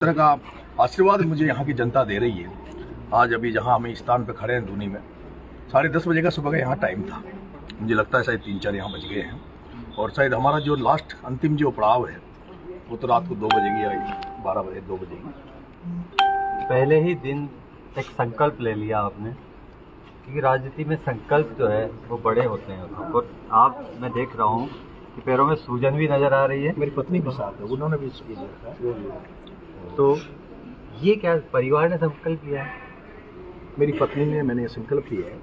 तरह का आशीर्वाद मुझे यहाँ की जनता दे रही है। आज अभी जहाँ हम इस स्थान पे खड़े हैं दूनी में 10:30 बजे का सुबह का यहाँ टाइम था। मुझे लगता है शायद 3-4 यहाँ बज गए हैं और शायद हमारा जो लास्ट अंतिम जो पड़ाव है वो तो रात को 2 बजेगी या 12 बजे 2 बजेगी। पहले ही दिन एक संकल्प ले लिया आपने, क्योंकि राजनीति में संकल्प जो है वो बड़े होते हैं। और आप, मैं देख रहा हूँ कि पैरों में सूजन भी नजर आ रही है। मेरी पत्नी भी साथ है, उन्होंने भी इसकी तो ये क्या परिवार ने संकल्प लिया है? मेरी पत्नी ने, मैंने संकल्प लिया है।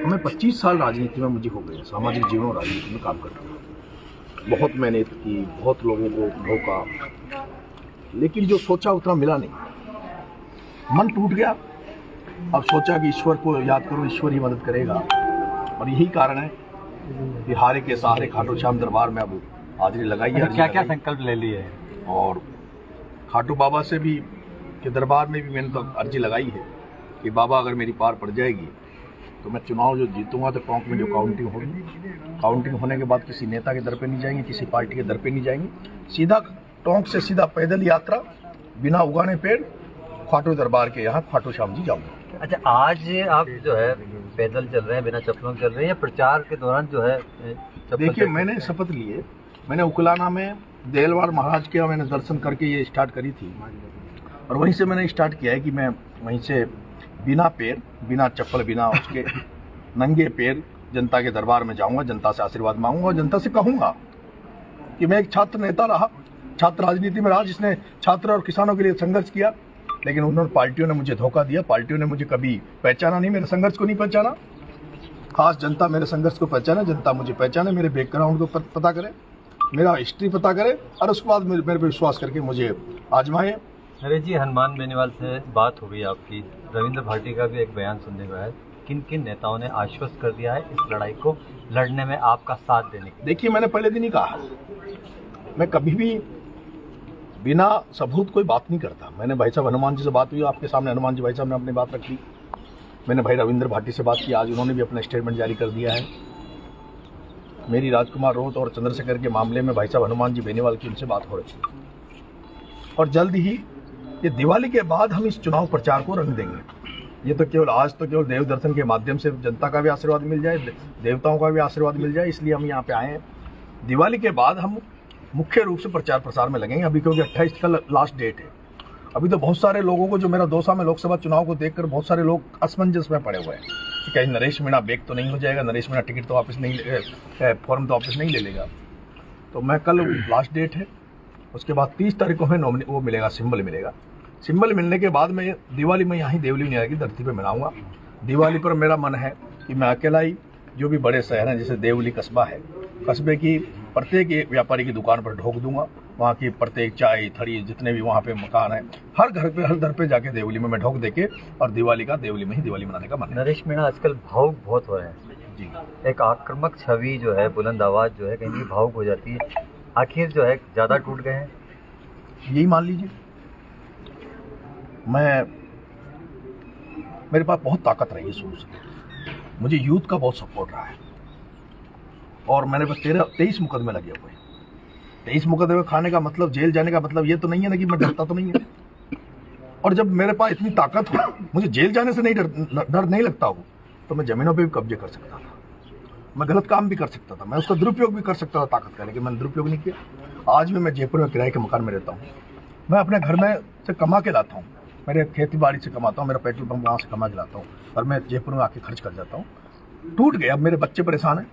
हमें 25 साल राजनीति में मुझे हो गए, सामाजिक जीवन और राजनीति में काम करता हूँ। बहुत मेहनत की, बहुत लोगों को धोखा, लेकिन जो सोचा उतना मिला नहीं। मन टूट गया। अब सोचा कि ईश्वर को याद करो, ईश्वर ही मदद करेगा। और यही कारण है कि हारे के सहारे खाटू श्याम दरबार में अब हाजिरी लगाई है। क्या क्या संकल्प ले लिए है? और खाटू बाबा से भी के दरबार में भी मैंने तो अर्जी लगाई है कि बाबा अगर मेरी पार पड़ जाएगी तो मैं चुनाव जो जीतूंगा तो टोंक में जो काउंटिंग होगी, काउंटिंग होने के बाद किसी नेता के दर पे नहीं जाएंगे, किसी पार्टी के दर पे नहीं जाएंगे, सीधा टोंक से सीधा पैदल यात्रा बिना उगाने पेड़ खाटू दरबार के यहाँ खाटू श्याम जी जाऊंगा। अच्छा, आज आप जो है पैदल चल रहे हैं, बिना चप्पलों चल रहे हैं, या प्रचार के दौरान जो है? देखिए, मैंने शपथ लिए, मैंने उकलाना में देलवार महाराज के मैंने दर्शन करके ये स्टार्ट करी थी और वहीं से मैंने स्टार्ट किया है कि मैं वहीं से बिना पैर, बिना चप्पल, बिना उसके नंगे पैर जनता के दरबार में जाऊंगा, जनता से आशीर्वाद मांगूंगा और जनता से कहूंगा कि मैं एक छात्र नेता रहा, छात्र राजनीति में रहा, जिसने छात्र और किसानों के लिए संघर्ष किया, लेकिन उन्होंने पार्टियों ने मुझे धोखा दिया। पार्टियों ने मुझे कभी पहचाना नहीं, मेरे संघर्ष को नहीं पहचाना। खास जनता मेरे संघर्ष को पहचाने, जनता मुझे पहचाने, मेरे बैकग्राउंड को पता करे, मेरा हिस्ट्री पता करे और उसके बाद मेरे पे विश्वास करके मुझे आजमाए। नरेश जी, हनुमान बेनीवाल से बात हो गई आपकी, रविंद्र भाटी का भी एक बयान सुनने को है। किन किन नेताओं ने आश्वस्त कर दिया है इस लड़ाई को लड़ने में आपका साथ देने के? देखिए, मैंने पहले दिन ही कहा, मैं कभी भी बिना सबूत कोई बात नहीं करता। मैंने भाई साहब हनुमान जी से बात हुई, आपके सामने हनुमान जी भाई साहब ने अपनी बात रखी। मैंने भाई रविंद्र भाटी से बात की, आज उन्होंने भी अपना स्टेटमेंट जारी कर दिया है। मेरी राजकुमार रोहत और चंद्रशेखर के मामले में भाई साहब हनुमान जी बेनीवाल की उनसे बात हो रही थी और जल्द ही ये दिवाली के बाद हम इस चुनाव प्रचार को रंग देंगे। ये तो केवल आज तो केवल देव दर्शन के माध्यम से जनता का भी आशीर्वाद मिल जाए, देवताओं का भी आशीर्वाद मिल जाए, इसलिए हम यहाँ पे आए हैं। दिवाली के बाद हम मुख्य रूप से प्रचार प्रसार में लगेंगे, अभी क्योंकि 28 का लास्ट डेट है। अभी तो बहुत सारे लोगों को, जो मेरा दौसा में लोकसभा चुनाव को देखकर बहुत सारे लोग असमंजस में पड़े हुए हैं कि कहीं नरेश मीणा बैक तो नहीं हो जाएगा, नरेश मीणा टिकट तो वापस नहीं, फॉर्म तो वापस नहीं ले लेगा। तो मैं कल लास्ट डेट है, उसके बाद 30 तारीख को हमें वो मिलेगा, सिंबल मिलेगा। सिंबल मिलने के बाद मैं दिवाली में यहाँ देवली न्याय की धरती पर मनाऊंगा। दिवाली पर मेरा मन है कि मैं अकेला ही जो भी बड़े शहर हैं, जैसे देवली कस्बा है, कस्बे की प्रत्येक व्यापारी की दुकान पर ढोक दूंगा। वहाँ की प्रत्येक चाय थड़ी, जितने भी वहाँ पे मकान है, हर घर पे जाके देवली में मैं ढोक देके और दिवाली का देवली में ही दिवाली मनाने का मन है। नरेश मीणा आजकल भावुक बहुत हो रहे हैं जी। एक आक्रामक छवि जो है, बुलंद आवाज जो है, कहीं भावुक हो जाती है। आखिर जो है ज्यादा टूट गए हैं, यही मान लीजिए। मेरे पास बहुत ताकत रही है शुरू से, मुझे यूथ का बहुत सपोर्ट रहा है और मैंने बस 23 मुकदमे लगे हुए। 23 मुकदमे खाने का मतलब, जेल जाने का मतलब ये तो नहीं है ना कि मैं डरता तो नहीं है। और जब मेरे पास इतनी ताकत हो, मुझे जेल जाने से नहीं डर नहीं लगता हो, तो मैं जमीनों पे भी कब्जे कर सकता था, मैं गलत काम भी कर सकता था, मैं उसका दुरुपयोग भी कर सकता था ताकत का, लेकिन मैंने दुरुपयोग नहीं किया। आज भी मैं जयपुर में किराए के मकान में रहता हूँ, मैं अपने घर में से कमा के लाता हूँ, मेरे खेती बाड़ी से कमाता हूँ, मेरा पेट्रोल पंप वहाँ से कमा के लाता हूँ और मैं जयपुर में आके खर्च कर जाता हूँ। टूट गए, अब मेरे बच्चे परेशान हैं,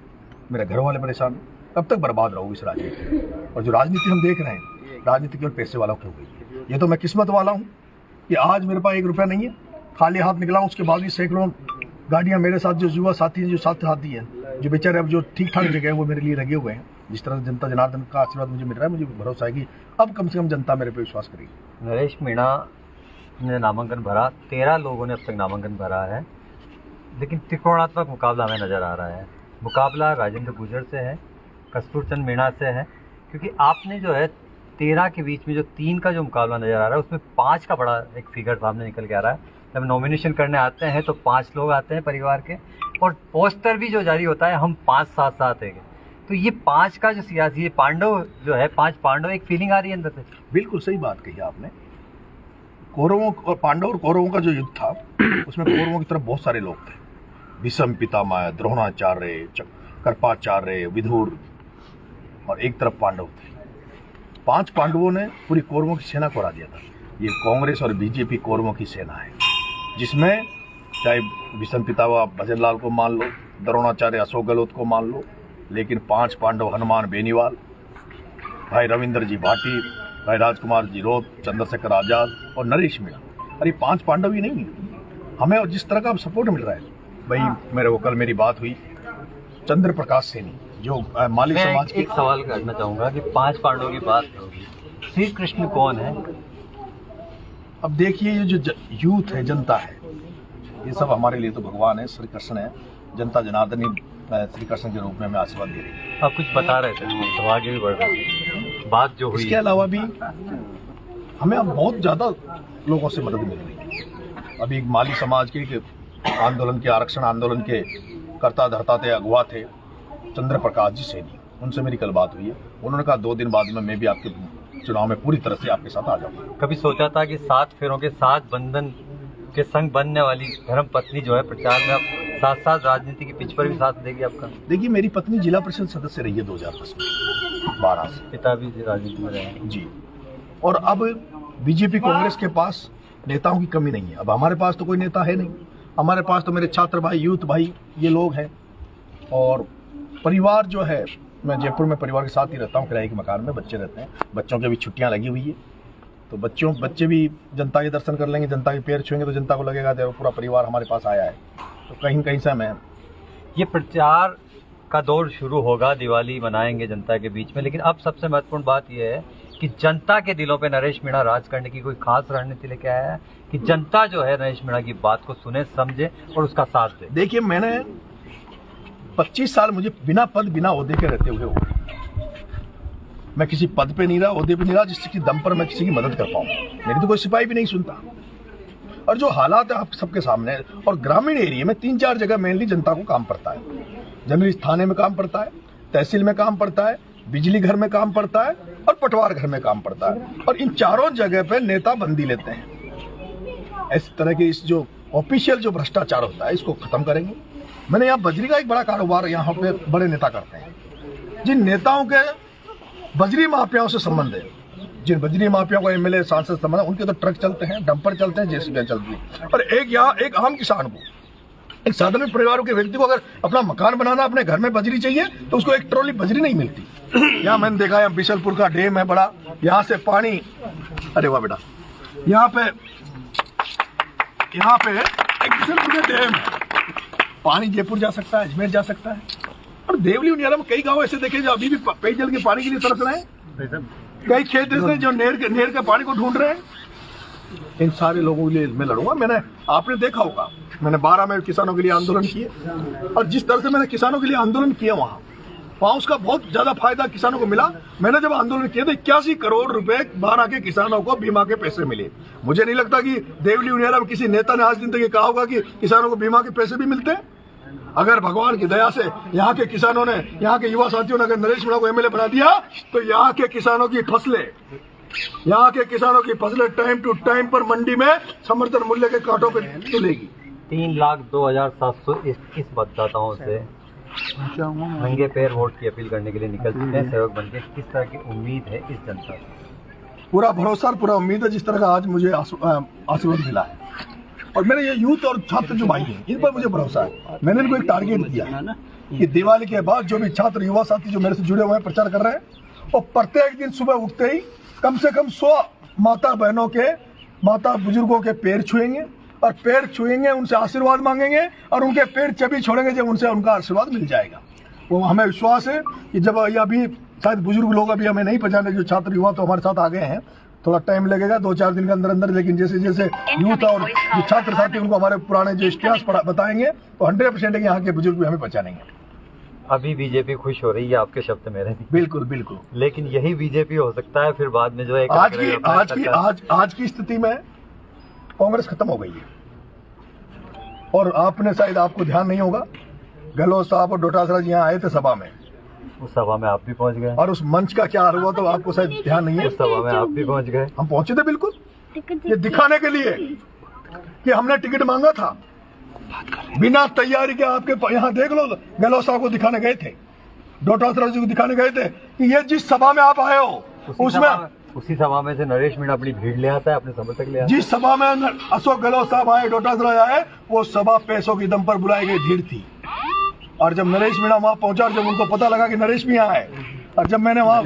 मेरे घर वाले परेशान हैं, कब तक बर्बाद रहूँ इस राजनीति। और जो राजनीति हम देख रहे हैं, राजनीति केवल पैसे वालों की हो गई। ये तो मैं किस्मत वाला हूँ कि आज मेरे पास 1 रुपया नहीं है, खाली हाथ निकला हूँ। उसके बाद भी सैकड़ों गाड़ियाँ मेरे साथ, जो युवा साथी हैं, जो साथ साथी हैं, जो बेचारे अब जो ठीक ठाक जगह हैं, वो मेरे लिए लगे हुए हैं। जिस तरह जनता जनार्दन का आशीर्वाद मुझे मिल रहा है, मुझे भरोसा है कि अब कम से कम जनता मेरे पे विश्वास करेगी। नरेश मीणा ने नामांकन भरा, 13 लोगों ने अब तक नामांकन भरा है, लेकिन त्रिकोणात्मक मुकाबला हमें नजर आ रहा है। मुकाबला राजेंद्र गुर्जर से है, कस्तूर चंद मीणा से है, क्योंकि आपने जो है 13 के बीच में जो 3 का जो मुकाबला नजर आ रहा है, उसमें 5 का बड़ा एक फिगर सामने निकल के आ रहा है। जब नॉमिनेशन करने आते हैं तो 5 लोग आते हैं परिवार के, और पोस्टर भी जो जारी होता है हम 5 साथ साथ हैं। तो ये 5 का जो सियासी पांडव जो है, 5 पांडव, एक फीलिंग आ रही है अंदर से। बिल्कुल सही बात कही आपने। कौरवों और पांडव और कौरवों का जो युद्ध था उसमें कौरवों की तरफ बहुत सारे लोग थे। भीष्म पितामह, द्रोणाचार्य, कृपाचार्य, विदुर, और एक तरफ पांडव थे। 5 पांडवों ने पूरी कौरवों की सेना को हरा दिया था। ये कांग्रेस और बीजेपी कौरवों की सेना है, जिसमें चाहे भीष्म पितामह भजनलाल को मान लो, द्रोणाचार्य अशोक गहलोत को मान लो, लेकिन 5 पांडव हनुमान बेनीवाल, भाई रविंद्र जी भाटी, भाई राजकुमार जी रोत, चंद्रशेखर आजाद और नरेश मीणा, अरे 5 पांडव ही नहीं है। हमें और जिस तरह का सपोर्ट मिल रहा है भाई, मेरे को कल मेरी बात हुई चंद्र प्रकाश सेनी जो माली समाज के। एक सवाल करना चाहूंगा कि 5 पांडवों की बात होगी, श्री कृष्ण कौन है? अब देखिए, ये जो यूथ है, जनता है, ये सब हमारे लिए तो भगवान है, श्री कृष्ण है। जनता जनार्दन ही श्री कृष्ण के रूप में हमें आशीर्वाद दे रही है। आप कुछ बता रहे थे, तो आगे भी बढ़ रहे थे, बात जो हुई। इसके अलावा भी हमें अब बहुत ज़्यादा लोगों से मदद मिल रही है। अभी एक माली समाज के आंदोलन के, आरक्षण आंदोलन के कर्ता धर्ता थे, अगुवा थे चंद्र प्रकाश जी सेनी, उनसे मेरी कल बात हुई है। उन्होंने कहा 2 दिन बाद में मैं भी आपके चुनाव में पूरी तरह से आपके साथ आ जाऊंगा। कभी सोचा था कि 7 फेरों के 7 बंधन के संग बनने वाली धर्म पत्नी जो है प्रचार में अब साथ साथ राजनीति की पिच पर भी साथ देगी आपका? देखिए, मेरी पत्नी जिला परिषद सदस्य रही है 2010 में 12 से। पिता भी राजनीति में रहे जी। और अब बीजेपी कांग्रेस के पास नेताओं की कमी नहीं है। अब हमारे पास तो कोई नेता है नहीं, हमारे पास तो मेरे छात्र भाई, यूथ भाई, ये लोग हैं। और परिवार जो है, मैं जयपुर में परिवार के साथ ही रहता हूँ, किराए के मकान में, बच्चे रहते हैं, बच्चों की भी छुट्टियाँ लगी हुई है, तो बच्चे भी जनता के दर्शन कर लेंगे, जनता के पैर छुएंगे तो जनता को लगेगा कि पूरा परिवार हमारे पास आया है। तो कहीं कहीं से मैं, ये प्रचार का दौर शुरू होगा, दिवाली मनाएंगे जनता के बीच में, लेकिन अब सबसे महत्वपूर्ण बात यह है कि जनता के दिलों पे नरेश मीणा राज करने की कोई खास रणनीति लेके आया है कि जनता जो है नरेश मीणा की बात को सुने, समझे और उसका साथ दे। देखिए, मैंने 25 साल मुझे बिना पद बिना ओहदे के रहते हुए हो गए। मैं किसी पद पे नहीं रहा, ओहदे पे नहीं रहा जिसकी दम पर मैं किसी की मदद कर पाऊँ। मेरी तो कोई सिपाही भी नहीं सुनता। और जो हालात है आप सबके सामने है, और ग्रामीण एरिया में 3-4 जगह मेनली जनता को काम पड़ता है। जनरली थाने में काम पड़ता है, तहसील में काम पड़ता है, बिजली घर में काम पड़ता है और पटवार घर में काम पड़ता है। और इन चारों जगह पे नेता बंदी लेते हैं। इस तरह के इस जो ऑफिशियल जो भ्रष्टाचार होता है, इसको खत्म करेंगे। मैंने यहाँ बजरी का एक बड़ा कारोबार यहाँ पे बड़े नेता करते हैं। जिन नेताओं के बजरी माफियाओं से संबंध है, जिन बजरी माफिया को एमएलए सांसद संबंध, उनके तो ट्रक चलते हैं, डंपर चलते हैं, जेसीबी चलती है। और एक आम किसान को, एक साधारण परिवारों के व्यक्ति को अगर अपना मकान बनाना, अपने घर में बजरी चाहिए तो उसको एक ट्रॉली बजरी नहीं मिलती। यहाँ मैंने देखा, यहाँ बिशलपुर का डैम है बड़ा, यहाँ से पानी, अरे वाह बेटा, यहाँ पे एक बिशलपुर का डैम है, पानी जयपुर जा सकता है, अजमेर जा सकता है। और देवली उनियारा में कई गांव ऐसे देखे जो अभी भी पेयजल के पानी के लिए तरस रहे हैं। कई खेत ऐसे जो नहर के पानी को ढूंढ रहे हैं। इन सारे लोगों के लिए मैं लड़ूंगा। आपने देखा होगा, मैंने 12 में किसानों के लिए आंदोलन किए, और जिस तरह से मैंने किसानों के लिए आंदोलन किया वहाँ उसका बहुत ज्यादा फायदा किसानों को मिला। मैंने जब आंदोलन किया तो 81 करोड़ रुपए 12 के किसानों को बीमा के पैसे मिले। मुझे नहीं लगता कि देवली उनियारा में किसी नेता ने आज दिन तक ये कहा होगा कि किसानों को बीमा के पैसे भी मिलते हैं। अगर भगवान की दया से यहाँ के किसानों ने, यहाँ के युवा साथियों ने अगर नरेश मीणा को एमएलए बना दिया तो यहाँ के किसानों की फसलें टाइम टू टाइम पर मंडी में समर्थन मूल्य के कांटों पे चलेगी। 3,02,721 मतदाताओं से नंगे पैर वोट की अपील करने के लिए निकल चुके हैं सेवक बनके। किस तरह की उम्मीद है इस जनता से? पूरा भरोसा और पूरा उम्मीद है, जिस तरह का आज मुझे आशीर्वाद मिला है। और मेरे ये यूथ और छात्र जो भाई हैं, इन पर मुझे भरोसा है। मैंने इनको एक टारगेट दिया है कि दिवाली के बाद जो भी छात्र युवा साथी जो मेरे से जुड़े हुए हैं, प्रचार कर रहे हैं, वो प्रत्येक दिन सुबह उठते ही कम से कम 100 माता बुजुर्गों के पैर छुएंगे, और पैर छुएंगे, उनसे आशीर्वाद मांगेंगे, और उनके पैर चबी छोड़ेंगे जब उनसे उनका आशीर्वाद मिल जाएगा। वो हमें विश्वास है कि जब अभी शायद बुजुर्ग लोग अभी हमें नहीं पहचाने, जो छात्र युवा तो हमारे साथ आ गए हैं, थोड़ा टाइम लगेगा 2-4 दिन के अंदर, लेकिन जैसे जैसे यूथ और जो छात्र साथी उनको हमारे पुराने जो इतिहास बताएंगे तो 100% है कि यहाँ के बुजुर्ग भी हमें पहचानेंगे। अभी बीजेपी खुश हो रही है, आपके शब्द मेरे नहीं। बिल्कुल। लेकिन यही बीजेपी हो सकता है फिर बाद में जो है आज की स्थिति में कांग्रेस खत्म हो गई है। और आपने शायद, आपको ध्यान नहीं होगा, गहलोत साहब और डोटासरा जी यहाँ आए थे सभा में, उस सभा में आप भी पहुंच गए। और उस मंच का क्या हाल हुआ तो आपको शायद ध्यान नहीं है। उस सभा में आप भी पहुंच गए। हम पहुंचे थे बिल्कुल, ये दिखाने के लिए कि हमने टिकट मांगा था। बिना तैयारी के आपके यहाँ देख लो, गहलोत साहब को दिखाने गए थे, डोटासरा जी को दिखाने गए थे कि ये जिस सभा में आप आए हो उसी सभा में से नरेश मीणा अपनी भीड़ ले आता है, अपने समर्थक ले आता है। जिस सभा में अशोक गहलोत साहब आए, डोटासरा आए, वो सभा पैसों की दम पर बुलाई गई भीड़ थी। और जब नरेश मीणा वहां पहुंचा और जब उनको पता लगा कि नरेश भी यहाँ है, और जब मैंने वहां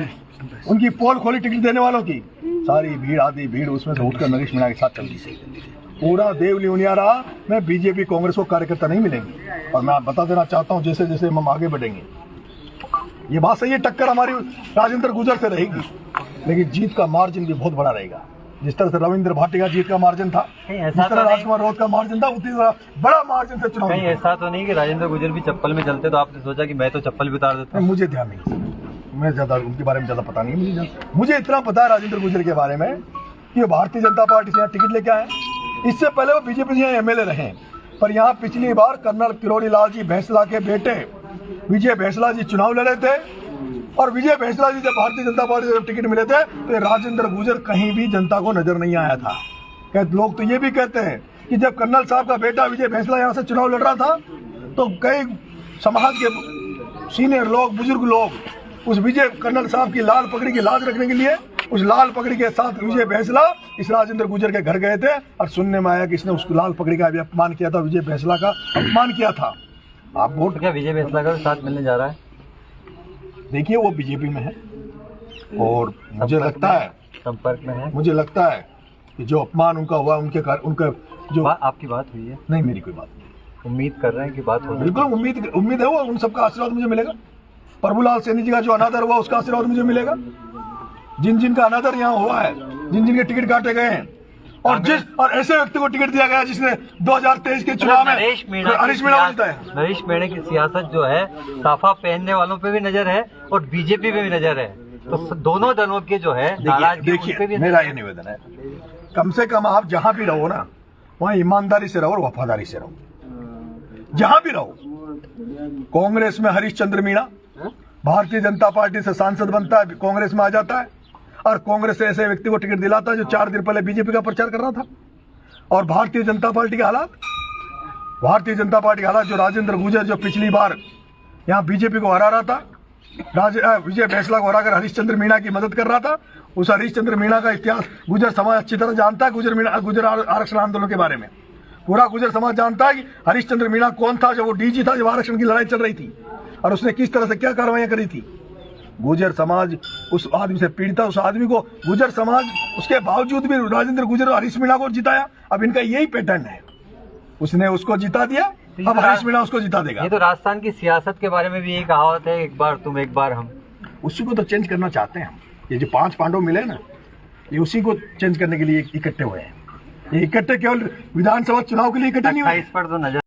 उनकी पोल खोली टिकट देने वालों की, सारी भीड़ आधी भीड़ उसमें से उठकर नरेश मीणा के साथ चल दी। पूरा देवली उनियारा में बीजेपी कांग्रेस को कार्यकर्ता नहीं मिलेंगे। और मैं बता देना चाहता हूं, जैसे जैसे हम आगे बढ़ेंगे, ये बात सही है, टक्कर हमारी राजेंद्र गुर्जर से रहेगी, लेकिन जीत का मार्जिन भी बहुत बड़ा रहेगा। जिस तरह से रविंद्र भाटी का जीत का मार्जिन था, जिस तरह राजकुमार राउत का मार्जिन था, उसी तरह बड़ा मार्जिन से चुनाव। कहीं ऐसा तो नहीं कि राजेंद्र गुर्जर भी चप्पल में चलते तो आपने सोचा कि मैं तो चप्पल भी उतार देता? मुझे ध्यान नहीं, मैं ज्यादा उनके बारे में ज्यादा पता नहीं। मुझे इतना पता है राजेंद्र गुर्जर के बारे में कि वो भारतीय जनता पार्टी से यहाँ टिकट लेके आए। इससे पहले वो बीजेपी से एमएलए रहे, पर यहाँ पिछली बार कर्नल किरोड़ी लाल जी भैंसला के बेटे विजय भैंसला जी चुनाव लड़े थे, और विजय भैंसला जी जब भारतीय जनता पार्टी से टिकट मिले थे तो राजेंद्र गुर्जर कहीं भी जनता को नजर नहीं आया था। लोग तो ये भी कहते हैं कि जब कर्नल साहब का बेटा विजय भैंसला यहाँ से चुनाव लड़ रहा था तो कई समाज के सीनियर लोग, बुजुर्ग लोग उस विजय कर्नल साहब की लाल पगड़ी की लाज रखने के लिए उस लाल पगड़ी के साथ विजय भैंसला इस राजेंद्र गुर्जर के घर गए थे, और सुनने में आया कि इसने उस लाल पगड़ी का भी अपमान किया था, विजय भैंसला का अपमान किया था। आप वोट क्या विजय भैंसला का साथ मिलने जा रहा है? देखिए, वो बीजेपी में है और मुझे लगता है संपर्क में है। मुझे लगता है कि जो अपमान उनका हुआ, उनका जो आपकी बात हुई है? नहीं, मेरी कोई बात नहीं। उम्मीद कर रहे हैं कि बात हो? बिल्कुल उम्मीद है, वो उन सबका आशीर्वाद मुझे मिलेगा। प्रभुलाल सैनी जी का जो अनादर हुआ उसका आशीर्वाद मुझे मिलेगा। जिन जिन का अनादर यहाँ हुआ है, जिन जिन के टिकट काटे गए हैं, और ऐसे व्यक्ति को टिकट दिया गया जिसने 2023 के चुनाव में नरेश मीणा जीता है। नरेश मीणा की सियासत जो है, साफा पहनने वालों पे भी नजर है और बीजेपी पे भी नजर है, तो दोनों दलों के जो है देखिए, मेरा ये निवेदन है, कम से कम आप जहां भी रहो ना, वहां ईमानदारी से रहो और वफादारी से रहो। जहां भी रहो, कांग्रेस में हरीश चंद्र मीणा भारतीय जनता पार्टी से सांसद बनता है, कांग्रेस में आ जाता है, और कांग्रेस से ऐसे व्यक्ति को टिकट दिलाता है जो 4 दिन पहले बीजेपी का प्रचार कर रहा था। और भारतीय जनता पार्टी के हालात, जो राजेंद्र गुर्जर जो पिछली बार यहाँ बीजेपी को हरा रहा था, विजय भैंसला को हराकर हरीश चंद्र मीणा की मदद कर रहा था, उस हरीश चंद्र मीणा का इतिहास गुर्जर समाज अच्छी तरह जानता है। गुर्जर आरक्षण आंदोलन के बारे में पूरा गुर्जर समाज जानता है कि हरीश चंद्र मीणा कौन था, जब वो डीजी था, जब आरक्षण की लड़ाई चल रही थी, और उसने किस तरह से क्या कार्रवाइयां करी थी। गुर्जर समाज उस आदमी से पीड़ित था, उस आदमी को गुर्जर समाज उसके बावजूद भी राजेंद्र गुर्जर और हरीश मीणा को जिताया। अब इनका यही पैटर्न है, उसने उसको जिता दिया, अब हरीश मीणा उसको जिता देगा। ये तो राजस्थान की सियासत के बारे में भी यही कहावत है, एक बार तुम एक बार हम। उसी को तो चेंज करना चाहते हैं हम। ये जो 5 पांडव मिले ना, ये उसी को चेंज करने के लिए इकट्ठे हुए हैं। ये इकट्ठे केवल विधानसभा चुनाव के लिए इकट्ठे नहीं हुए। इस पर तो नजर